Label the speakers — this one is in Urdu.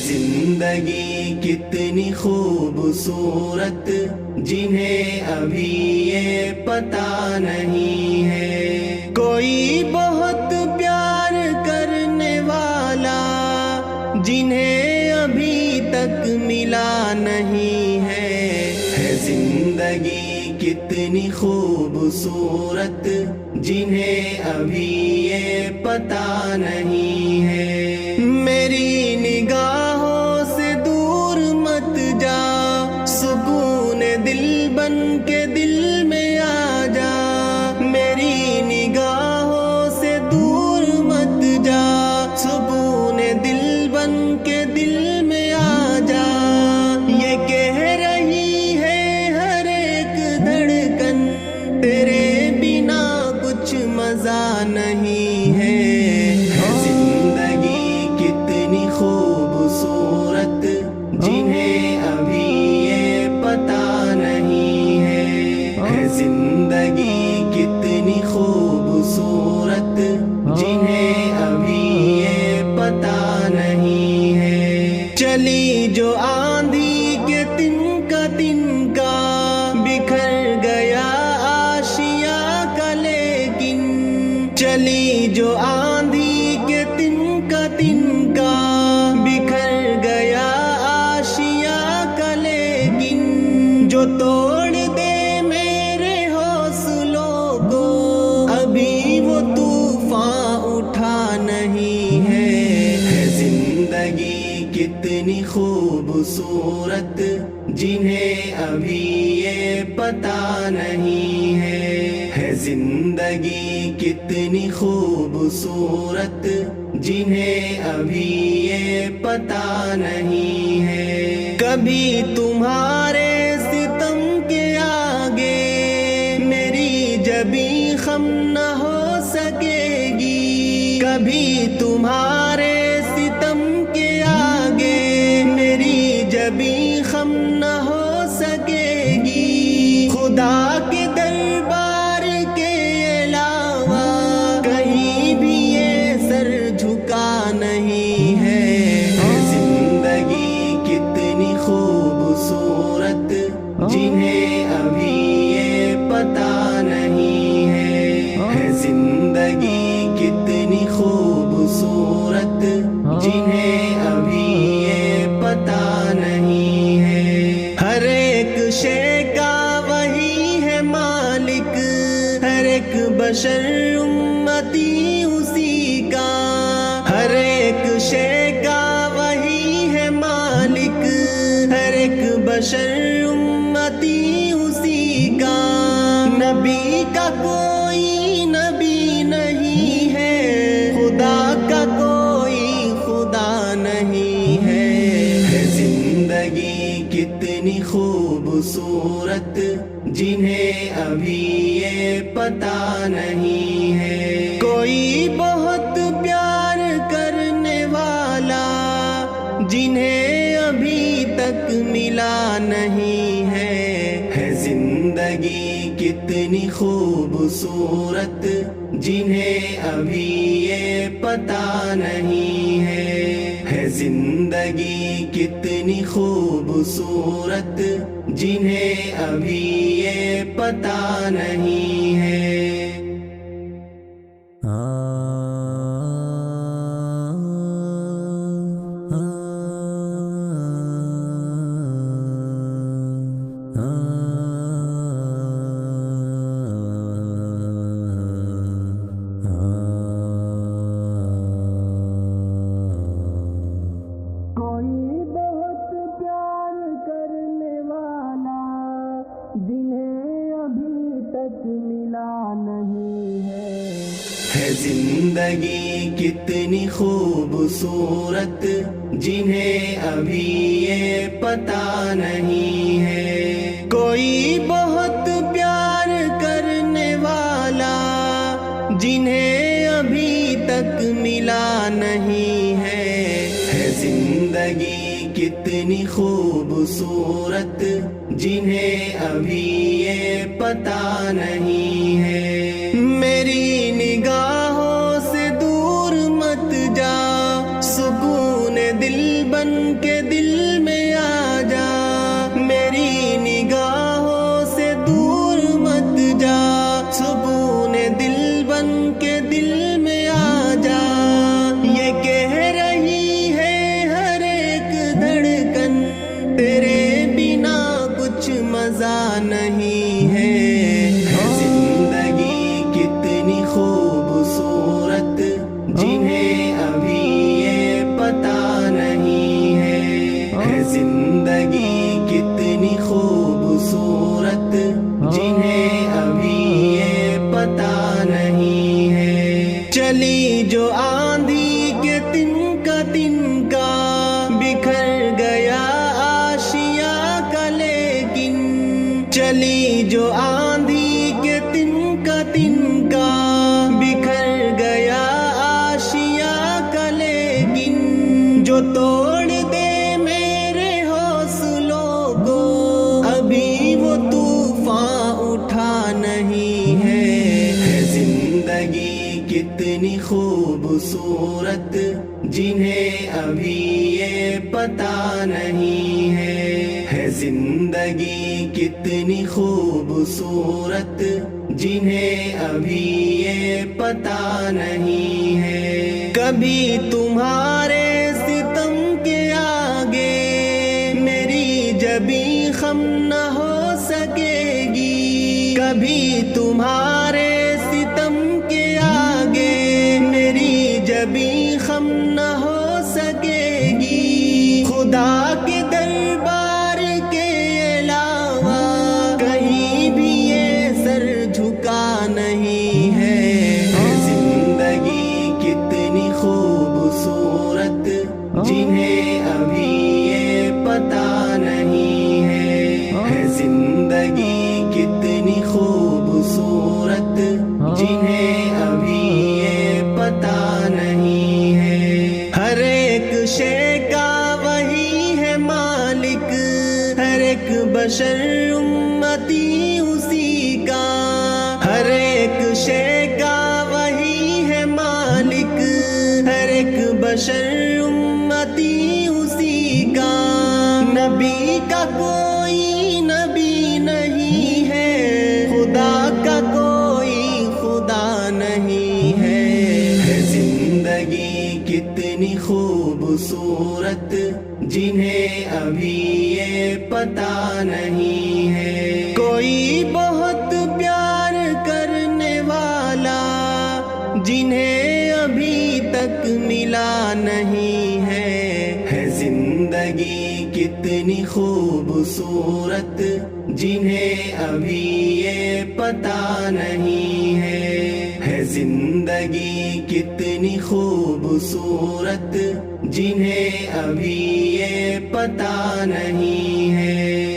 Speaker 1: زندگی کتنی خوبصورت جنہیں ابھی یہ پتہ نہیں ہے، کوئی بہت پیار کرنے والا جنہیں ابھی تک ملا نہیں ہے۔ زندگی کتنی خوبصورت جنہیں ابھی یہ پتہ نہیں ہے، میری نگاہوں سے دور مت جا، سکون دل بن کے دل میں آ جا، میری نگاہوں سے دور مت جا، سکون دل بن کے دل میں آ جا، یہ کہہ رہی ہے ہر ایک دھڑکن تیرے بنا کچھ مزہ نہیں ہے۔ زندگی کتنی خوبصورت جنہیں ابھی یہ پتہ نہیں ہے، زندگی کتنی خوبصورت جنہیں ابھی یہ پتہ نہیں ہے۔ چلی جو آندھی کے تنکا تنکا بکھر گیا آشیاں کا لیکن، چلی جو آندھی کے تنکا تنکا بکھر گیا آشیاں کا لیکن، جو توڑ دے میرے حوصلوں کو ابھی وہ طوفان اٹھا نہیں ہے۔ زندگی کتنی خوبصورت جنہیں ابھی یہ پتہ نہیں ہے، زندگی کتنی خوبصورت جنہیں ابھی یہ پتہ نہیں ہے۔ کبھی تمہارے ستم کے آگے میری جبیں خم نہ ہو سکے گی، کبھی تمہارے ستم کے آگے میری جبیں خم نہ ہو سکے گی، خدا کے دربار کے علاوہ کہیں بھی یہ سر جھکا نہیں ہے۔ زندگی کتنی خوبصورت جنہیں ابھی یہ پتہ نہیں ہے، زندگی کتنی خوبصورت جنہیں ابھی یہ پتہ نہیں ہے۔ ہر ایک شے کا وہی ہے مالک، ہر ایک بشر امتی اسی کا، ہر ایک شے کا وہی ہے مالک، ہر ایک بشر امتی اسی کا، نبی کا کوئی نبی نہیں ہے، خدا کا کوئی خدا نہیں ہے۔ زندگی کتنی خوبصورت جنہیں ابھی یہ پتہ نہیں ہے، کوئی بہت پیار کرنے والا جنہیں ابھی تک ملا نہیں ہے۔ زندگی کتنی خوبصورت جنہیں ابھی یہ پتہ نہیں ہے، زندگی کتنی خوبصورت جنہیں ابھی یہ پتہ نہیں ہے۔ ہے زندگی کتنی خوبصورت جنہیں ابھی یہ پتہ نہیں ہے. کوئی بہت پیار کرنے والا جنہیں ابھی تک ملا نہیں ہے. ہے زندگی کتنی خوبصورت جنہیں ابھی یہ پتہ نہیں ہے. میری نگاہوں سے دور مت جا، سکون دل بن کے دل میں آ جا. میری نگاہوں سے دور مت جا، سکون دل بن کے دل میں آ جا. یہ کہہ رہی ہے ہر ایک دھڑکن تیرے بنا کچھ مزہ نہیں ہے. زندگی کتنی خوبصورت جنہیں ابھی یہ پتہ نہیں ہے. زندگی کتنی خوبصورت جنہیں ابھی یہ پتہ نہیں ہے. چلی جو آندھی کے تنکا تنکا بکھر گیا آشیاں کا لیکن. چلی جو آندھی کے تنکا تنکا بکھر گیا آشیاں کا لیکن. جو توڑ دے میرے حوصلوں کو ابھی وہ طوفان اٹھا نہیں ہے. زندگی کتنی خوبصورت جنہیں ابھی یہ پتہ نہیں ہے. زندگی کتنی خوبصورت جنہیں ابھی یہ پتہ نہیں ہے. کبھی تمہارے ستم کے آگے میری جبیں خم نہ ہو سکے گی. کبھی تمہارے ستم کے آگے میری جبیں خم نہ ہو سکے گی. خدا کے دربار کے علاوہ کہیں بھی یہ سر جھکا نہیں ہے. زندگی کتنی خوبصورت جنہیں ابھی یہ پتہ نہیں ہے. زندگی کتنی خوبصورت جنہیں ابھی یہ پتہ نہیں ہے. ہر ایک شے کا وہی ہے مالک، ہر ایک بشر امتی اسی کا. ہر ایک شے کا وہی ہے مالک، ہر ایک بشر امتی اسی کا. نبی کا کوئی نبی نہیں ہے، خدا کا کوئی خدا نہیں ہے. زندگی کتنی خوبصورت جنہیں ابھی یہ پتہ نہیں ہے. کوئی بہت پیار کرنے والا جنہیں ابھی تک ملا نہیں ہے. زندگی کتنی خوبصورت جنہیں ابھی یہ پتہ نہیں ہے. زندگی کتنی خوبصورت جنہیں ابھی یہ پتہ نہیں ہے.